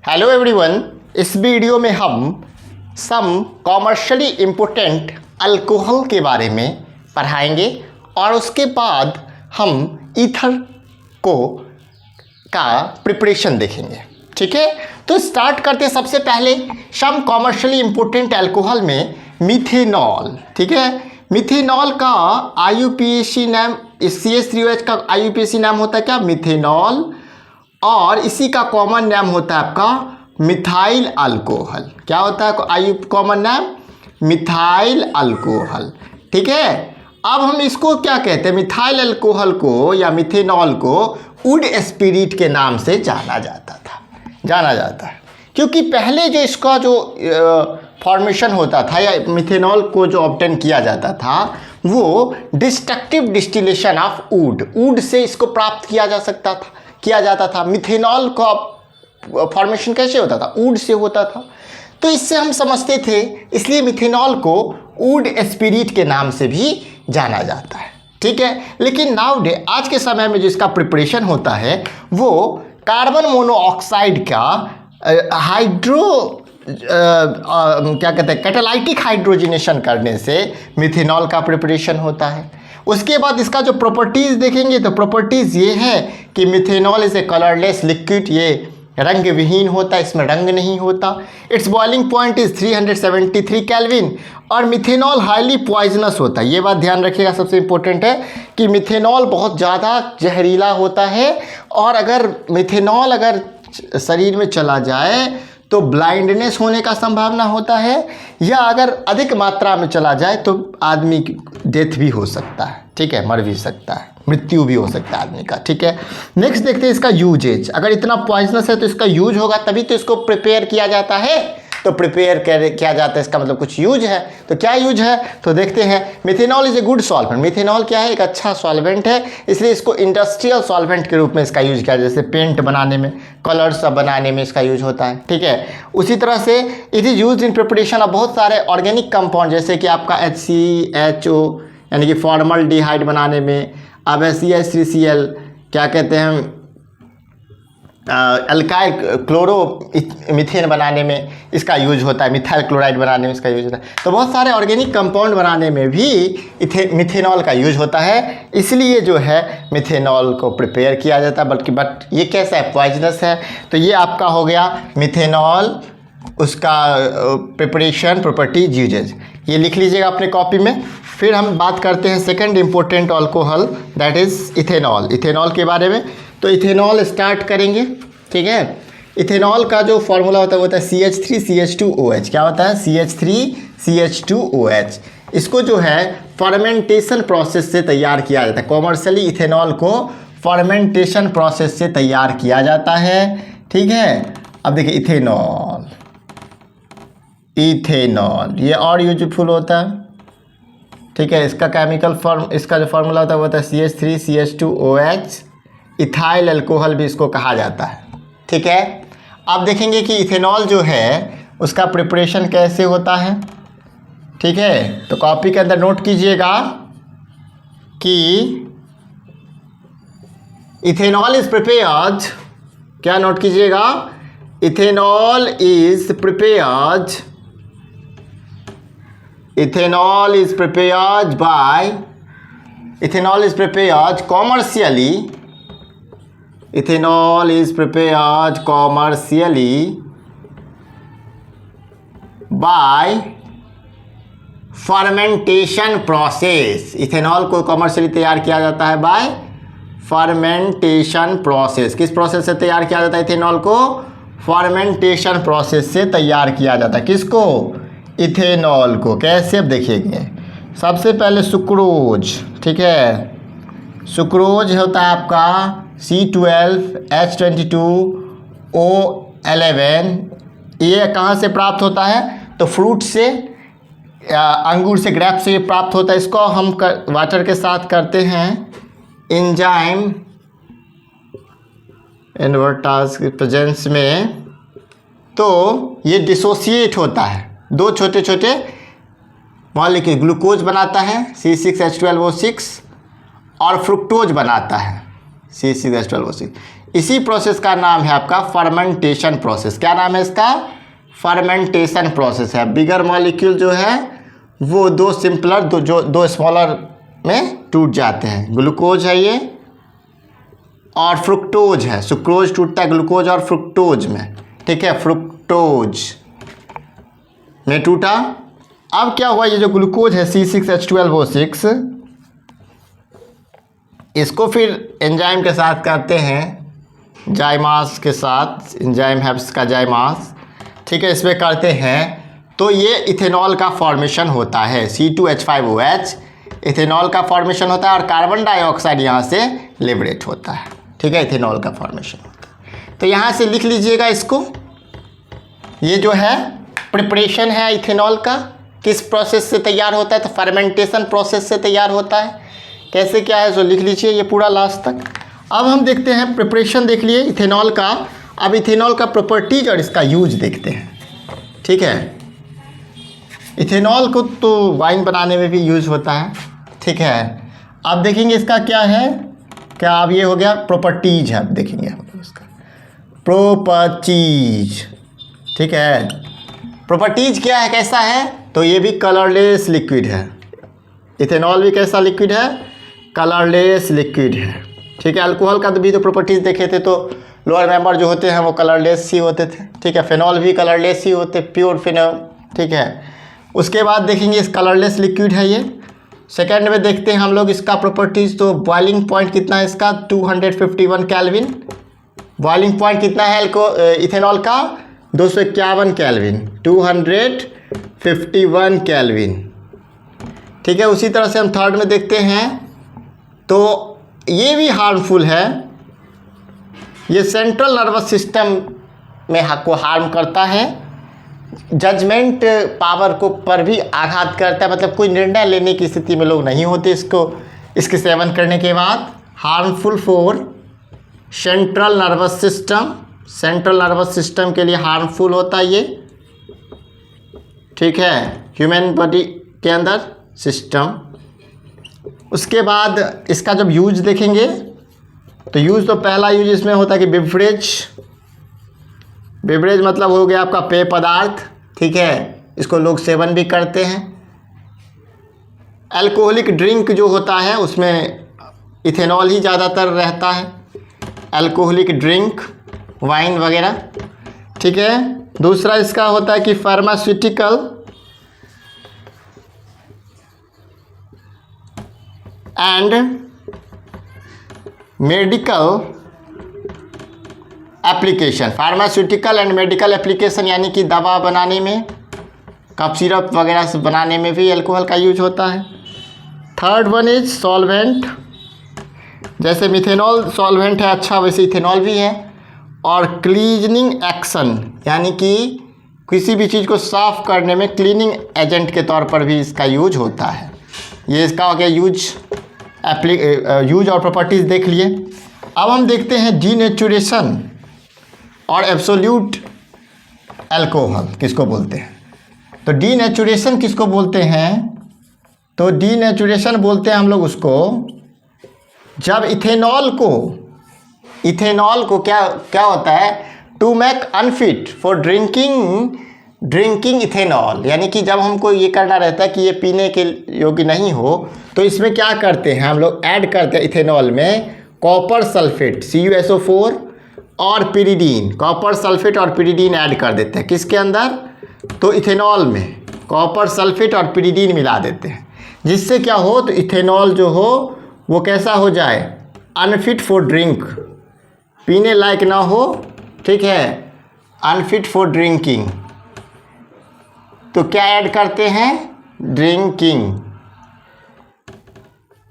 Hello everyone, इस video में हम सम कॉमर्शियली इम्पोर्टेंट अल्कोहल के बारे में पढ़ाएंगे और उसके बाद हम ईथर को का प्रिपरेशन देखेंगे। ठीक है, तो स्टार्ट करते हैं। सबसे पहले सम कॉमर्शियली इम्पोर्टेंट अल्कोहल में मिथेनॉल। ठीक है, मिथेनॉल का IUPAC नाम, इस CH3OH का IUPAC नाम होता है क्या? मिथेनॉल। और इसी का कॉमन नाम होता है आपका मिथाइल अल्कोहल। क्या होता है कॉमन नाम? Methyl alcohol. ठीक है, अब हम इसको क्या कहते हैं? मिथाइल अल्कोहल को या मिथेनॉल को वुड स्पिरिट के नाम से जाना जाता है, क्योंकि पहले जो इसका जो फॉर्मेशन होता था या मिथेनॉल को जो ऑब्टेन किया जाता था वो destructive distillation of would say इसको प्राप्त किया जाता था। मिथेनॉल का फॉर्मेशन कैसे होता था? वुड से होता था। तो इससे हम समझते थे, इसलिए मिथेनॉल को वुड स्पिरिट के नाम से भी जाना जाता है। ठीक है, लेकिन नाउ आज के समय में जिसका प्रिपरेशन होता है वो कार्बन मोनोऑक्साइड का क्या कहते हैं, कैटालाइटिक हाइड्रोजनेशन करने से मिथेनॉल का प्रिपरेशन होता है। उसके बाद इसका जो प्रॉपर्टीज़ देखेंगे तो प्रॉपर्टीज़ ये है कि methanol is a colourless liquid, ये रंग विहीन होता है, इसमें रंग नहीं होता। It's boiling point is 373 kelvin. और मिथेनॉल हाईली पॉइजनस होता है। ये बात ध्यान रखिएगा, सबसे इम्पोर्टेंट है कि मिथेनॉल बहुत ज़्यादा जहरीला होता है और अगर मिथेनॉल अगर शरीर में चला जाए तो ब्लाइंडनेस होने का संभावना होता है, या अगर अधिक मात्रा में चला जाए तो आदमी की डेथ भी हो सकता है। ठीक है, मर भी सकता है, मृत्यु भी हो सकता है आदमी का। ठीक है, नेक्स्ट देखते हैं इसका यूजेज। अगर इतना पॉइजनस है तो इसका यूज होगा, तभी तो इसको प्रिपेयर किया जाता है। तो प्रिपेयर किया जाता है, इसका मतलब कुछ यूज है। तो क्या यूज है तो देखते हैं। Methanol is a good solvent. Methanol क्या है? एक अच्छा सॉल्वेंट है, इसलिए इसको इंडस्ट्रियल सॉल्वेंट के रूप में इसका यूज किया, जैसे पेंट बनाने में, कलर्स सब बनाने में इसका यूज होता है। ठीक है, उसी तरह से it is use in preparation of बहुत सारे ऑर्गेनिक कंपाउंड, जैसे कि आपका HCHO यानी कि फॉर्मल्डिहाइड बनाने में, अब CH3Cl क्या कहते हैं, अल्काइल क्लोरो मीथेन बनाने में इसका यूज होता है, मिथाइल क्लोराइड बनाने में इसका यूज होता है। तो बहुत सारे ऑर्गेनिक कंपाउंड बनाने में भी मिथेनॉल का यूज होता है, इसलिए जो है मिथेनॉल को प्रिपेयर किया जाता है। बट ये कैसा है? पॉइजनस है। तो ये आपका हो गया मिथेनॉल, उसका प्रिपरेशन, प्रॉपर्टीज, यूजेज। ये लिख लीजिएगा अपने कॉपी में। फिर हम बात करते हैं second important alcohol, that is ethanol. Ethanol के बारे में तो इथेनॉल स्टार्ट करेंगे। ठीक है, इथेनॉल का जो फॉर्मूला होता है वो होता है CH3CH2OH। क्या होता है? CH3CH2OH। इसको जो है फर्मेंटेशन प्रोसेस से तैयार किया जाता है। कॉमर्शियली इथेनॉल को फर्मेंटेशन प्रोसेस से तैयार किया जाता है। ठीक है, अब देखिए इथेनॉल ये और यूजफुल होता है। ठीक है, इसका केमिकल फॉर्म, इसका जो फॉर्मूला होता है वो होता है CH3CH2OH। इथाइल अल्कोहल भी इसको कहा जाता है। ठीक है, अब देखेंगे कि इथेनॉल जो है उसका प्रिपरेशन कैसे होता है। ठीक है, तो कॉपी के अंदर नोट कीजिएगा कि इथेनॉल इज प्रिपेयर्ड, क्या नोट कीजिएगा? Ethanol is prepared commercially by fermentation process। Ethanol को कॉमर्शियली तैयार किया जाता है बाय फर्मेंटेशन प्रोसेस। किस प्रोसेस से तैयार किया जाता है इथेनॉल को? फर्मेंटेशन प्रोसेस से तैयार किया जाता है। किसको? इथेनॉल को। कैसे? अब देखिएगा, सबसे पहले सुक्रोज। ठीक है, सुक्रोज होता है आपका C12H22O11। ये कहाँ से प्राप्त होता है? तो फ्रूट से, अंगूर से, ग्रेप से ये प्राप्त होता है। इसको हम वाटर के साथ करते हैं एंजाइम इन्वर्टास के प्रेजेंस में, तो ये डिसोसिएट होता है। दो छोटे छोटे मॉलिक्यूल ग्लूकोज बनाता है C6H12O6 और फ्रुक्टोज बनाता है C6H12O6। इसी प्रोसेस का नाम है आपका फर्मेंटेशन प्रोसेस। क्या नाम है इसका? फर्मेंटेशन प्रोसेस है। बिगर मॉलिक्यूल जो है वो दो सिंपलर दो स्मॉलर में टूट जाते हैं। ग्लूकोज है ये और फ्रुक्टोज है। सुक्रोज टूटता है ग्लूकोज और फ्रुक्टोज में, ठीक है, फ्रुक्टोज में टूटा। अब क्या हुआ, ये जो ग्लूकोज है C6H12O6, इसको फिर एंजाइम के साथ करते हैं, जाइमास के साथ, एंजाइम है इसका जाइमास, ठीक है, इसमें करते हैं तो ये इथेनॉल का फॉर्मेशन होता है। C2H5OH इथेनॉल का फॉर्मेशन होता है और कार्बन डाइऑक्साइड यहाँ से लिबरेट होता है, ठीक है, इथेनॉल का फॉर्मेशन होता है। तो यहाँ से लिख लीजिएगा इसको। ये जो है प्रिपरेशन है इथेनॉल का, किस प्रोसेस से तैयार होता है? तो फर्मेंटेशन प्रोसेस से तैयार होता है। कैसे क्या है सो लिख लीजिए ये पूरा लास्ट तक। अब हम देखते हैं प्रिपरेशन देख लिए इथेनॉल का। अब इथेनॉल का प्रॉपर्टीज और इसका यूज देखते हैं, ठीक है। इथेनॉल को तो वाइन बनाने में भी यूज होता है, ठीक है। अब देखेंगे इसका क्या है, क्या अब ये हो गया प्रॉपर्टीज है। अब देखेंगे हम इसका प्रॉपर्टीज, ठीक है। प्रॉपर्टीज क्या है, कैसा है? तो ये भी कलरलेस लिक्विड है। इथेनॉल भी कैसा लिक्विड है? कलरलेस लिक्विड है, ठीक है। अल्कोहल का भी तो प्रॉपर्टीज देखे थे, तो लोअर मेंबर जो होते हैं वो कलरलेस ही होते थे, ठीक है। फिनॉल भी कलरलेस ही होते, प्योर फिनॉल, ठीक है। उसके बाद देखेंगे इस कलरलेस लिक्विड है ये। सेकेंड में देखते हैं हम लोग इसका प्रॉपर्टीज। तो बॉइलिंग पॉइंट कितना है इसका? 251 केल्विन। बॉइलिंग पॉइंट कितना है इथेनॉल का? 251 केल्विन, 251 केल्विन, ठीक है। उसी तरह से हम थर्ड में देखते हैं तो ये भी हार्मफुल है। ये सेंट्रल नर्वस सिस्टम में को हार्म करता है, जजमेंट पावर को पर भी आघात करता है, मतलब कोई निर्णय लेने की स्थिति में लोग नहीं होते इसके सेवन करने के बाद। Harmful for central nervous system, central nervous system के लिए हार्मफुल होता है ये, ठीक है, ह्यूमन बॉडी के अंदर सिस्टम। उसके बाद इसका जब यूज देखेंगे तो यूज तो पहला यूज इसमें होता है कि बेवरेज, बेवरेज मतलब हो गया आपका पेय पदार्थ, ठीक है, इसको लोग सेवन भी करते हैं। अल्कोहलिक ड्रिंक जो होता है उसमें इथेनॉल ही ज़्यादातर रहता है, अल्कोहलिक ड्रिंक, वाइन वगैरह, ठीक है। दूसरा इसका होता है कि pharmaceutical and medical application. Pharmaceutical and medical application यानी कि दवा बनाने में, कफ सिरप वगैरह से बनाने में भी अल्कोहल का यूज होता है। थर्ड वन इज सॉल्वेंट, जैसे मिथेनॉल सॉल्वेंट है अच्छा, वैसे इथेनॉल भी है। और क्लीनिंग एक्शन यानी कि किसी भी चीज़ को साफ करने में क्लीनिंग एजेंट के तौर पर भी इसका यूज होता है। ये इसका हो गया यूज और प्रॉपर्टीज़ देख लिए। अब हम देखते हैं डीनेचुरेशन और एब्सोल्यूट अल्कोहल किसको बोलते हैं। तो डीनेचुरेशन किसको बोलते हैं? तो डीनेचुरेशन बोलते हैं हम लोग उसको जब इथेनॉल को क्या होता है, to make unfit for drinking ethanol, यानी कि जब हमको ये करना रहता है कि ये पीने के योग्य नहीं हो, तो इसमें क्या करते हैं हम लोग, ऐड करते हैं इथेनॉल में कॉपर सल्फेट CuSO4 और पिरिडीन, कॉपर सल्फेट और पिरिडीन ऐड कर देते हैं किसके अंदर? तो इथेनॉल में कॉपर सल्फेट और पिरिडीन मिला देते हैं, जिससे क्या हो, तो इथेनॉल जो हो वो कैसा हो जाए, अनफिट फॉर ड्रिंक, पीने लायक ना हो, ठीक है, अनफिट फॉर ड्रिंकिंग। तो क्या ऐड करते हैं? ड्रिंकिंग,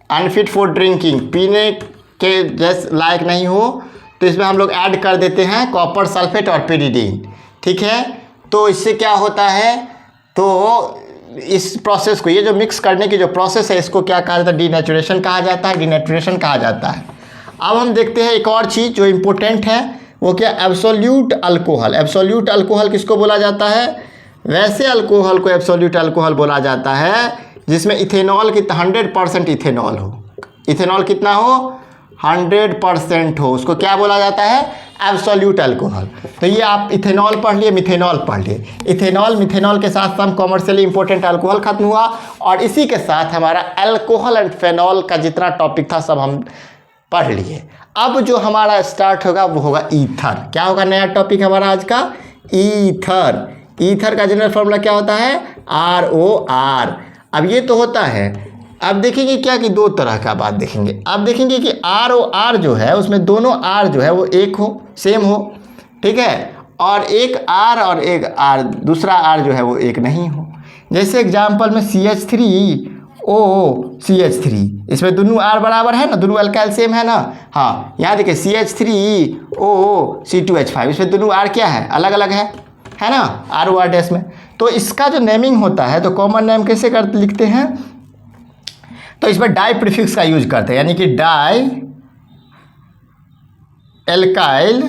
अनफिट फॉर ड्रिंकिंग, पीने के जैसे लायक नहीं हो, तो इसमें हम लोग ऐड कर देते हैं कॉपर सल्फेट और पिरिडीन, ठीक है। तो इससे क्या होता है, तो इस प्रोसेस को, ये जो मिक्स करने की जो प्रोसेस है, इसको क्या कहा जाता है? डीनेचुरेशन कहा जाता है, डीनेचुरेशन कहा जाता है। अब हम देखते हैं एक और चीज़ जो इम्पोर्टेंट है, वो क्या? Absolute alcohol. एब्सोल्यूट अल्कोहल किसको बोला जाता है? वैसे अल्कोहल को एब्सोल्यूट अल्कोहल बोला जाता है जिसमें इथेनॉल की 100% इथेनॉल हो। इथेनॉल कितना हो? 100% हो, उसको क्या बोला जाता है? Absolute alcohol. तो ये आप इथेनॉल पढ़ लिए, मिथेनॉल पढ़ लिए। इथेनॉल मिथेनॉल के साथ सम कॉमर्शियली इंपॉर्टेंट अल्कोहल खत्म हुआ, और इसी के साथ हमारा अल्कोहल एंड फेनॉल का जितना टॉपिक था सब हम पढ़ लिए। अब जो हमारा स्टार्ट होगा वो होगा ईथर। क्या होगा नया टॉपिक हमारा आज का? ईथर। ईथर का जनरल फॉर्मूला क्या होता है? ROR। अब ये तो होता है, अब देखेंगे क्या कि दो तरह का बात देखेंगे। अब देखेंगे कि ROR जो है उसमें दोनों R जो है वो एक हो, सेम हो, ठीक है, और एक R और एक R, दूसरा R जो है वो एक नहीं हो। जैसे एग्जाम्पल में CH3OCH3, इसमें दोनों R बराबर है ना, दोनों अल्काइल सेम है ना। हाँ, यहाँ देखिए CH3OC2H5, इसमें दोनों R क्या है? अलग अलग है ना, ROR डैश में। तो इसका जो नेमिंग होता है तो कॉमन नेम कैसे करते लिखते हैं? तो इसमें डाई प्रीफिक्स का यूज करते हैं, यानी कि डाई एल्काइल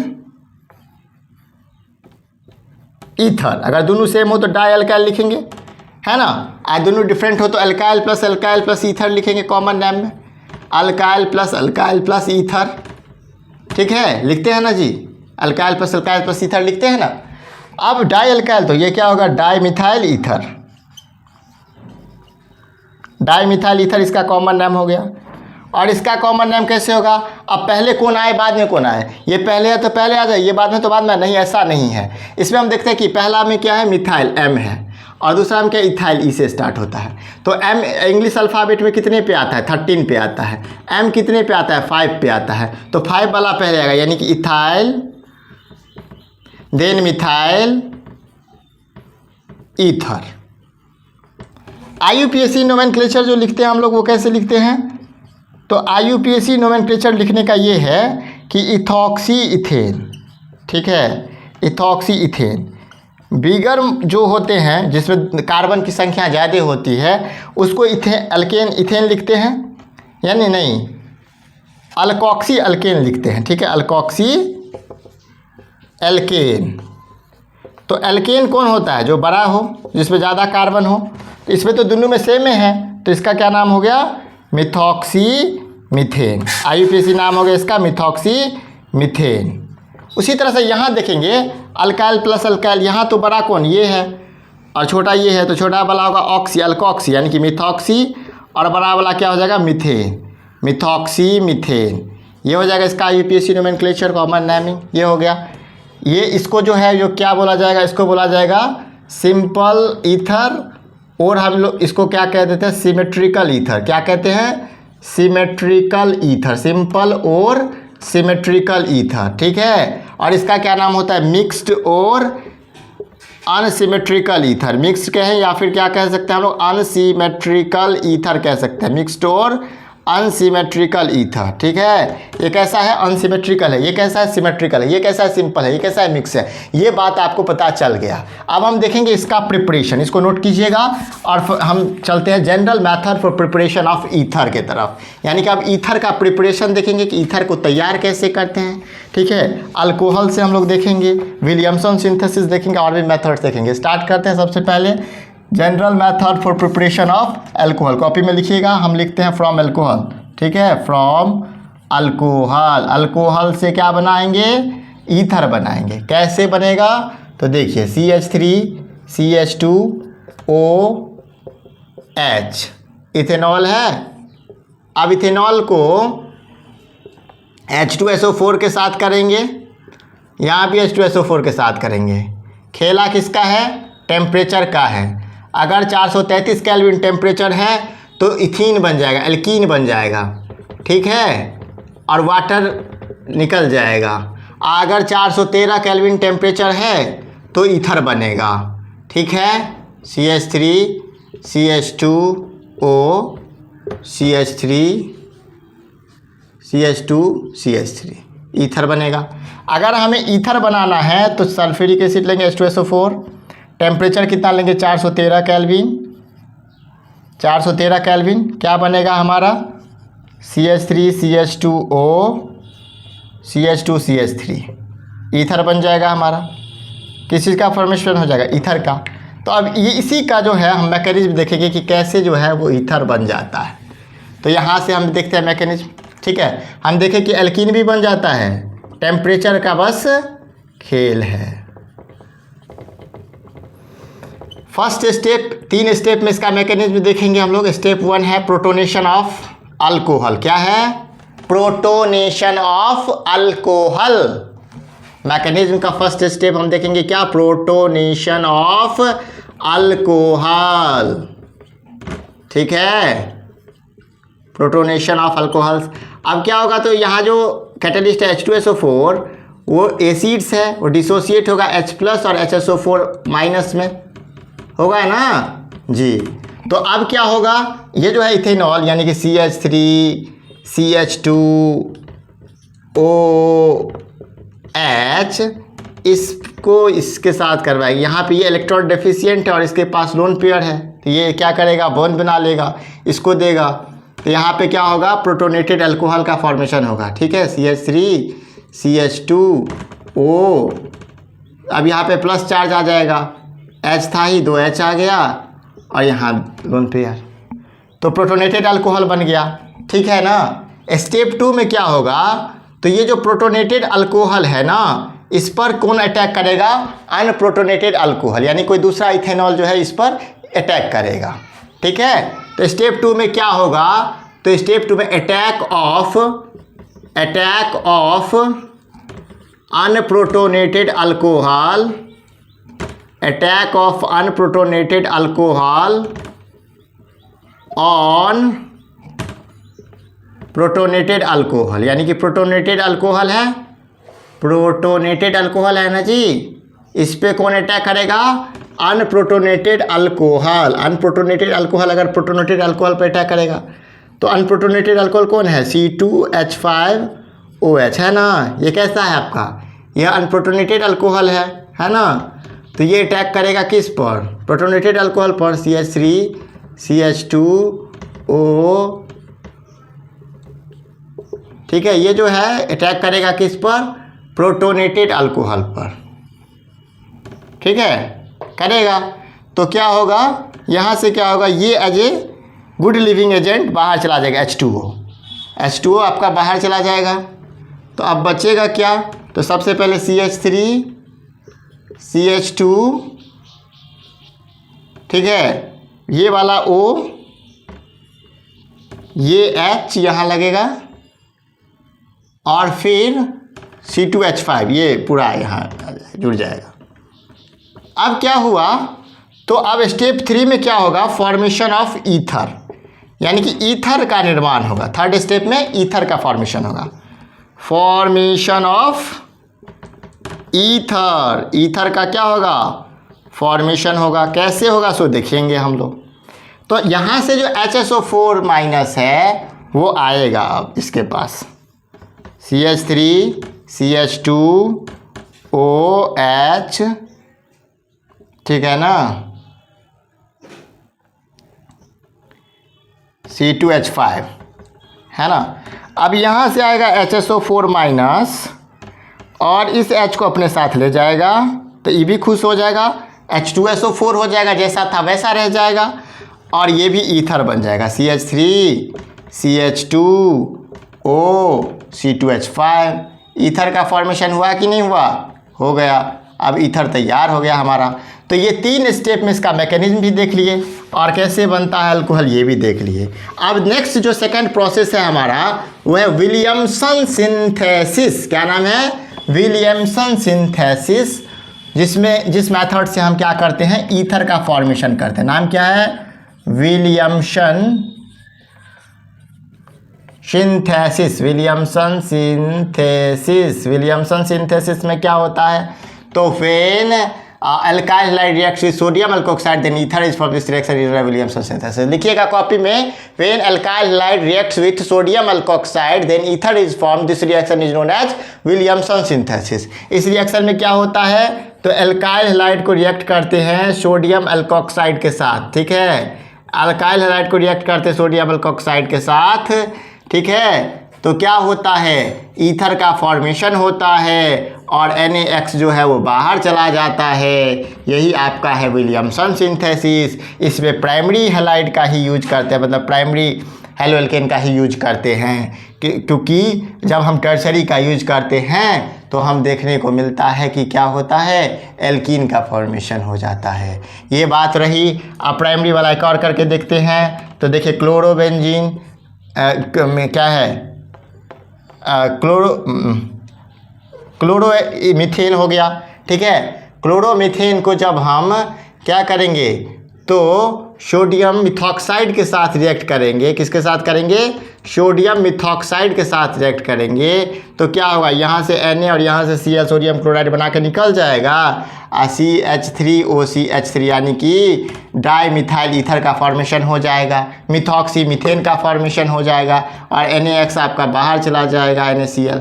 ईथर। अगर दोनों सेम हो तो डाई एल्काइल लिखेंगे, है ना। और दोनों डिफरेंट हो तो अल्काइल प्लस ईथर लिखेंगे कॉमन नेम में, अल्काइल प्लस ईथर, ठीक है, लिखते हैं ना जी, अल्काइल प्लस ईथर लिखते हैं ना। अब डाई एल्काइल तो ये क्या होगा? Di methyl ether. Di methyl ether इसका कॉमन नेम हो गया। और इसका कॉमन नेम कैसे होगा? अब पहले कौन आए बाद में कौन आए? ये पहले है तो पहले आ जाए, ये बाद में तो बाद में। नहीं, ऐसा नहीं है। इसमें हम देखते हैं कि पहला में क्या है? मिथाइल, M है, और दूसरा में क्या? इथाइल, E से स्टार्ट होता है। तो M इंग्लिश अल्फ़ाबेट में कितने पे आता है? 13 पे आता है। M कितने पे आता है? 5 पे आता है। तो 5 वाला पहले आएगा, यानी कि ethyl, then methyl ether. IUPAC nomenclature जो लिखते हैं हम लोग वो कैसे लिखते हैं? तो IUPAC नोमेनक्लेचर लिखने का ये है कि इथॉक्सी इथेन, ठीक है, इथॉक्सी इथेन। बिगर जो होते हैं जिसमें कार्बन की संख्या ज़्यादा होती है उसको इथेन लिखते हैं, यानी नहीं, अल्कोक्सी अल्केन लिखते हैं, ठीक है, अल्कोक्सी एल्केन। तो एल्केन कौन होता है? जो बड़ा हो, जिसमें ज़्यादा कार्बन हो। तो इसमें तो दोनों में सेम है, तो इसका क्या नाम हो गया? Methoxy methane. IUPAC नाम हो गया इसका मिथॉक्सी मीथेन। उसी तरह से यहाँ देखेंगे अल्काइल प्लस अल्काइल, यहाँ तो बड़ा कौन? ये है, और छोटा ये है, तो छोटा वाला होगा ऑक्सी, अल्कोक्सी, यानी कि मिथॉक्सी, और बड़ा वाला क्या हो जाएगा? Methane, methoxy methane. ये हो जाएगा इसका IUPAC नोमेनक्लेचर कॉमन नेमिंग। ये हो गया। ये इसको जो है जो क्या बोला जाएगा? इसको बोला जाएगा सिंपल ईथर, और हम लोग इसको क्या कह देते हैं? Symmetrical ether. क्या कहते हैं? सिमेट्रिकल ईथर, सिंपल और सिमेट्रिकल ईथर, ठीक है। और इसका क्या नाम होता है? मिक्स्ड और अनसिमेट्रिकल ईथर। मिक्स्ड कहें या फिर क्या कह सकते हैं हम लोग? अनसिमेट्रिकल ईथर कह सकते हैं, मिक्स्ड और अनसिमेट्रिकल ईथर, ठीक है। ये कैसा है? अनसिमेट्रिकल है। ये कैसा है? सिमेट्रिकल है। ये कैसा है? सिंपल है। ये कैसा है? मिक्स है। ये बात आपको पता चल गया। अब हम देखेंगे इसका प्रिपरेशन, इसको नोट कीजिएगा, और हम चलते हैं general method for preparation of ether के तरफ। यानी कि अब ईथर का प्रिपरेशन देखेंगे कि ईथर को तैयार कैसे करते हैं, ठीक है। अल्कोहल से हम लोग देखेंगे, विलियमसन सिंथेसिस देखेंगे, और भी मेथड्स देखेंगे। स्टार्ट करते हैं सबसे पहले general method for preparation of alcohol. Copy में लिखिएगा, हम लिखते हैं फ्रॉम अल्कोहल, ठीक है, फ्रॉम अल्कोहल। अल्कोहल से क्या बनाएंगे? ईथर बनाएंगे। कैसे बनेगा? तो देखिए CH3CH2OH, इथेनॉल है। अब इथेनॉल को H2SO4 के साथ करेंगे, यहाँ भी H2SO4 के साथ करेंगे। खेला किसका है? टेम्परेचर का है। अगर 433 केल्विन टेम्परेचर है तो इथीन बन जाएगा, एल्कीन बन जाएगा, ठीक है, और वाटर निकल जाएगा। अगर 413 केल्विन टेम्परेचर है तो ईथर बनेगा, ठीक है। CH3 CH2O CH3 CH2 CH3 ether बनेगा। अगर हमें ईथर बनाना है तो सल्फ्यूरिक एसिड लेंगे H2SO4, टेम्परेचर कितना लेंगे? 413 केल्विन। 413 केल्विन क्या बनेगा हमारा? CH3 CH2O CH2 CH3 ether बन जाएगा हमारा। किस चीज़ का फॉर्मेशन हो जाएगा? ईथर का। तो अब ये इसी का जो है हम मैकेनिज्म देखेंगे कि कैसे जो है वो ईथर बन जाता है। तो यहाँ से हम देखते हैं मैकेनिज्म। ठीक है, हम देखें कि एल्कीन भी बन जाता है, टेम्परेचर का बस खेल है। फर्स्ट स्टेप, 3 स्टेप में इसका मैकेनिज्म देखेंगे हम लोग। स्टेप 1 है प्रोटोनेशन ऑफ अल्कोहल। क्या है? Protonation of alcohol. मैकेनिज्म का फर्स्ट स्टेप हम देखेंगे क्या? Protonation of alcohol. ठीक है, प्रोटोनेशन ऑफ अल्कोहल। अब क्या होगा, तो यहाँ जो कैटलिस्ट है H2SO4 वो एसिड्स है, वो डिसोसिएट होगा H+ और HSO4- में होगा ना जी। तो अब क्या होगा, ये जो है इथेनॉल यानी कि CH3 CH2OH इसको इसके साथ करवाएगी। यहाँ पे ये इलेक्ट्रॉन डेफिशिएंट है और इसके पास लोन पेयर है, तो ये क्या करेगा? बॉन्ड बना लेगा, इसको देगा। तो यहाँ पे क्या होगा? प्रोटोनेटेड अल्कोहल का फॉर्मेशन होगा। ठीक है, CH3 CH2O, अब यहाँ पे प्लस चार्ज आ जाएगा, H था ही 2H आ गया और यहाँ लोन पेयर, तो प्रोटोनेटेड अल्कोहल बन गया। ठीक है ना। स्टेप 2 में क्या होगा, तो ये जो प्रोटोनेटेड अल्कोहल है ना, इस पर कौन अटैक करेगा? अनप्रोटोनेटेड अल्कोहल, यानी कोई दूसरा इथेनॉल जो है इस पर अटैक करेगा। ठीक है, तो स्टेप 2 में क्या होगा, तो स्टेप 2 में attack of unprotonated alcohol, attack of unprotonated alcohol on protonated alcohol, यानी कि प्रोटोनेटेड अल्कोहल है, प्रोटोनेटेड अल्कोहल है ना जी, इस पे कौन अटैक करेगा? Unprotonated alcohol. अनप्रोटोनेटेड अल्कोहल अगर प्रोटोनेटेड अल्कोहल पे अटैक करेगा, तो अनप्रोटोनेटेड अल्कोहल कौन है? C2H5OH है ना। ये कैसा है आपका? यह अनप्रोटोनेटेड अल्कोहल है ना। तो ये अटैक करेगा किस पर? प्रोटोनेटेड अल्कोहल पर, CH3 CH2O। ठीक है, ये जो है अटैक करेगा किस पर? प्रोटोनेटेड अल्कोहल पर। ठीक है, करेगा तो क्या होगा, यहाँ से क्या होगा, ये as a good living agent बाहर चला जाएगा, H2O आपका बाहर चला जाएगा। तो अब बचेगा क्या? तो सबसे पहले CH3 CH2, ठीक है, ये वाला O, ये H यहाँ लगेगा और फिर C2H5 ये पूरा यहाँ जुड़ जाएगा। अब क्या हुआ, तो अब स्टेप 3 में क्या होगा? फॉर्मेशन ऑफ ईथर, यानी कि ईथर का निर्माण होगा। थर्ड स्टेप में ईथर का फॉर्मेशन होगा, फॉर्मेशन ऑफ ईथर। ईथर का क्या होगा? फॉर्मेशन होगा। कैसे होगा सो देखेंगे हम लोग। तो यहाँ से जो HSO4- है वो आएगा अब इसके पास, CH3 CH2OH, ठीक है ना, C2H5 है ना। अब यहाँ से आएगा HSO4- और इस H को अपने साथ ले जाएगा, तो ये भी खुश हो जाएगा, H2SO4 हो जाएगा, जैसा था वैसा रह जाएगा, और ये भी ईथर बन जाएगा, CH3 CH2O C2H5। ईथर का फॉर्मेशन हुआ कि नहीं हुआ? हो गया। अब ईथर तैयार हो गया हमारा। तो ये 3 स्टेप में इसका मैकेनिज्म भी देख लिए और कैसे बनता है अल्कोहल ये भी देख लिए। अब नेक्स्ट जो सेकंड प्रोसेस है हमारा वो है विलियमसन सिंथेसिस। क्या नाम है? विलियमसन सिंथेसिस, जिस मेथड से हम क्या करते हैं? ईथर का फॉर्मेशन करते हैं। नाम क्या है? Williamson synthesis. Williamson synthesis. Williamson synthesis में क्या होता है? तो when alkyl halide reacts with sodium alkoxide then ether is from this reaction is Williamson synthesis. लिखिएगा कॉपी में, when alkyl halide reacts with sodium alkoxide then ether is from this reaction is known as Williamson synthesis. इस रिएक्शन में क्या होता है? तो alkyl halide को रिएक्ट करते हैं सोडियम अल्कोक्साइड के साथ, ठीक है, अल्काइल हैलाइड को रिएक्ट करते हैं सोडियम अल्कोक्साइड के साथ, ठीक है। तो क्या होता है? ईथर का फॉर्मेशन होता है और NaX जो है वो बाहर चला जाता है। यही आपका है विलियमसन सिंथेसिस। इसमें प्राइमरी हैलाइड का ही यूज करते हैं, मतलब प्राइमरी हेलो एल्केन का ही यूज करते हैं, क्योंकि जब हम टर्शरी का यूज करते हैं तो हम देखने को मिलता है कि क्या होता है, एल्कीन का फॉर्मेशन हो जाता है। ये बात रही। आप प्राइमरी वाला एक और करके देखते हैं। तो देखिए क्लोरोबेंजीन में क्या है, क्लोरोमीथेन हो गया। ठीक है, क्लोरोमीथेन को जब हम क्या करेंगे तो सोडियम मिथॉक्साइड के साथ रिएक्ट करेंगे। किसके साथ करेंगे, सोडियम मिथॉक्साइड के साथ रिएक्ट करेंगे तो क्या होगा, यहाँ से Na और यहाँ से Cl सोडियम क्लोराइड बना के निकल जाएगा और CH3OCH3 यानी कि डाई मिथाइल ईथर का फॉर्मेशन हो जाएगा, मिथॉक्सी मीथेन का फॉर्मेशन हो जाएगा और NaX आपका बाहर चला जाएगा, NaCl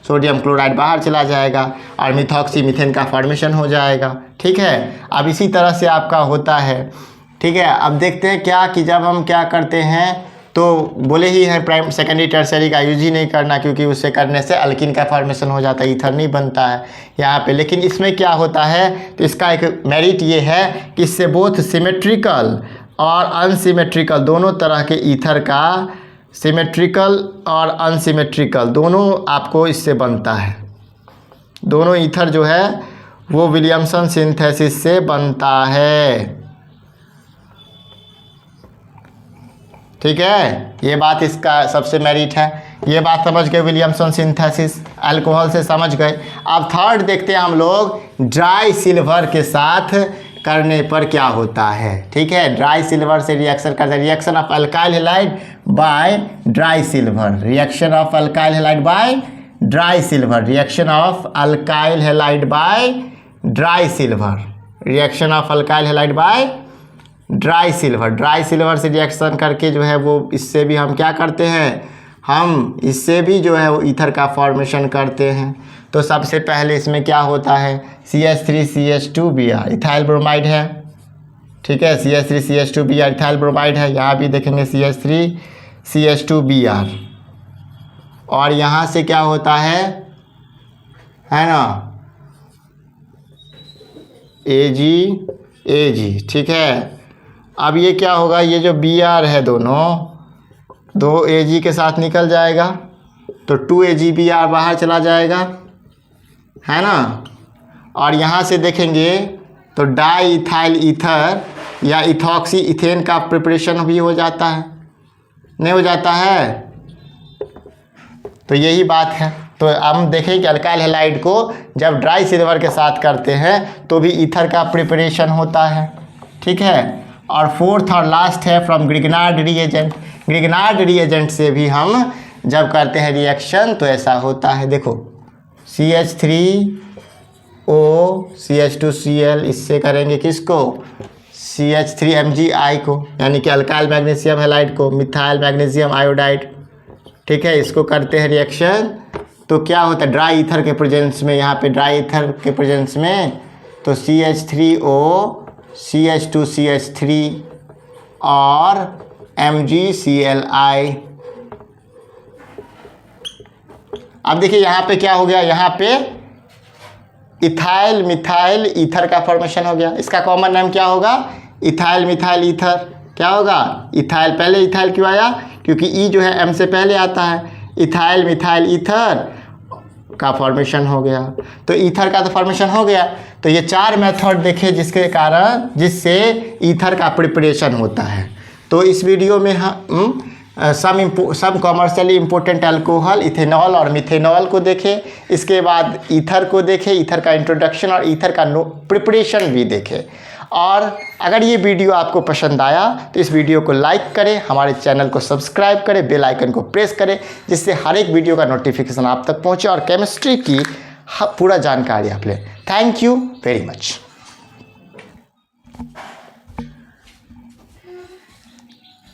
सोडियम क्लोराइड बाहर चला जाएगा और मिथॉक्सी मीथेन का फॉर्मेशन हो जाएगा। ठीक है, अब इसी तरह से आपका होता है। ठीक है, अब देखते हैं क्या कि जब हम क्या करते हैं तो बोले ही है प्राइम सेकेंडरी टर्सरी का यूज ही नहीं करना, क्योंकि उससे करने से अल्किन का फॉर्मेशन हो जाता है, ईथर नहीं बनता है यहाँ पे। लेकिन इसमें क्या होता है, तो इसका एक मेरिट ये है कि इससे बोथ सिमेट्रिकल और अनसिमेट्रिकल दोनों तरह के ईथर का, सिमेट्रिकल और अनसिमेट्रिकल दोनों आपको इससे बनता है। दोनों ईथर जो है वो विलियमसन सिंथेसिस से बनता है। ठीक है, ये बात इसका सबसे मेरिट है। ये बात समझ गए, विलियमसन सिंथेसिस अल्कोहल से समझ गए। अब थर्ड देखते हैं हम लोग, ड्राई सिल्वर के साथ करने पर क्या होता है। ठीक है, ड्राई सिल्वर से रिएक्शन करते हैं, reaction of alkyl halide by dry silver, reaction of alkyl halide by dry silver, reaction of alkyl halide by dry silver, reaction of alkyl halide by dry silver. Dry silver से reaction करके जो है वो इससे भी हम क्या करते हैं, हम इससे भी जो है वो ईथर का फॉर्मेशन करते हैं। तो सबसे पहले इसमें क्या होता है, CH3CH2Br इथाइल ब्रोमाइड है। ठीक है, CH3CH2Br इथाइल ब्रोमाइड है। यहाँ भी देखेंगे CH3CH2Br और यहाँ से क्या होता है ना, AG। ठीक है, अब ये क्या होगा, ये जो Br है दोनों, दो Ag के साथ निकल जाएगा तो 2AgBr बाहर चला जाएगा, है ना। और यहाँ से देखेंगे तो डाई इथाइल ईथर या इथॉक्सी इथेन का प्रिपरेशन भी हो जाता है, नहीं हो जाता है। तो यही बात है। तो हम देखें कि अल्काइल हैलाइड को जब ड्राई सिल्वर के साथ करते हैं तो भी ईथर का प्रिपरेशन होता है। ठीक है, और फोर्थ और लास्ट है from Grignard reagent. Grignard reagent से भी हम जब करते हैं रिएक्शन तो ऐसा होता है, देखो CH3O CH2Cl, इससे करेंगे किसको, CH3MgI को, यानी कि अल्काइल मैग्नीशियम हैलाइड को, मिथाइल मैग्नीशियम आयोडाइड। ठीक है, इसको करते हैं रिएक्शन तो क्या होता है, ड्राई ईथर के प्रेजेंस में, यहाँ पे ड्राई ईथर के प्रेजेंस में तो CH3O CH2CH3 और MgClI। अब देखिए यहाँ पे क्या हो गया, यहाँ पे इथाइल मिथाइल ईथर का फॉर्मेशन हो गया। इसका कॉमन नाम क्या होगा, इथाइल मिथाइल ईथर। क्या होगा, इथाइल। पहले इथाइल क्यों आया, क्योंकि ई जो है एम से पहले आता है। इथाइल मिथाइल ईथर का फॉर्मेशन हो गया, तो ईथर का तो फॉर्मेशन हो गया। तो ये चार मेथड देखे जिसके कारण, जिससे ईथर का प्रिपरेशन होता है। तो इस वीडियो में हम सम कॉमर्शियली इम्पोर्टेंट अल्कोहल, इथेनॉल और मिथेनॉल को देखें। इसके बाद ईथर को देखें, ईथर का इंट्रोडक्शन और ईथर का प्रिपरेशन भी देखें। और अगर ये वीडियो आपको पसंद आया तो इस वीडियो को लाइक करें, हमारे चैनल को सब्सक्राइब करें, बेल आइकन को प्रेस करें, जिससे हर एक वीडियो का नोटिफिकेशन आप तक पहुंचे और केमिस्ट्री की पूरा जानकारी आप लें। Thank you very much.